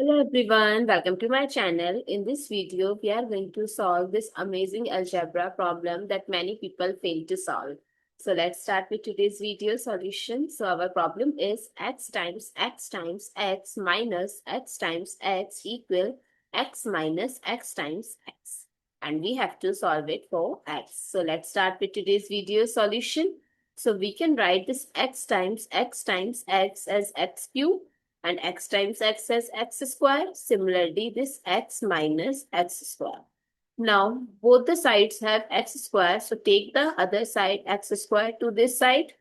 Hello everyone, welcome to my channel. In this video, we are going to solve this amazing algebra problem that many people fail to solve. So let's start with today's video solution. So our problem is x times x times x minus x times x equal x minus x times x. And we have to solve it for x. So let's start with today's video solution. So we can write this x times x times x as x cubed and x times x as x square. Similarly, this x minus x square. Now, both the sides have x square. So take the other side x square to this side.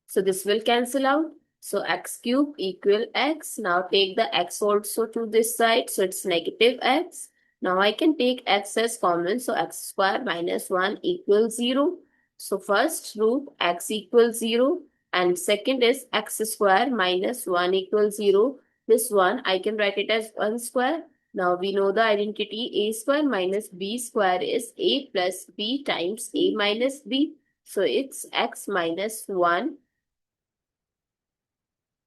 So this will cancel out. So x cube equal x. Now take the x also to this side. So it's negative x. Now I can take x as common. So x square minus 1 equals 0. So first root x equals 0. And second is x square minus 1 equals 0. This one I can write it as 1 square. Now we know the identity a square minus b square is a plus b times a minus b. So it's x minus 1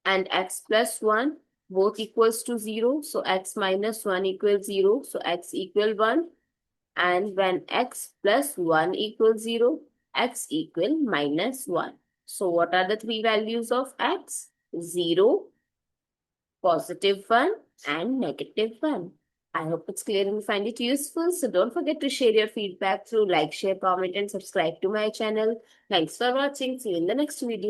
and x plus 1 both equals to 0. So x minus 1 equals 0. So x equal 1. And when x plus 1 equals 0, x equal minus 1. So what are the three values of x? 0, positive 1 and negative 1. I hope it's clear and you find it useful. So don't forget to share your feedback through like, share, comment and subscribe to my channel. Thanks for watching. See you in the next video.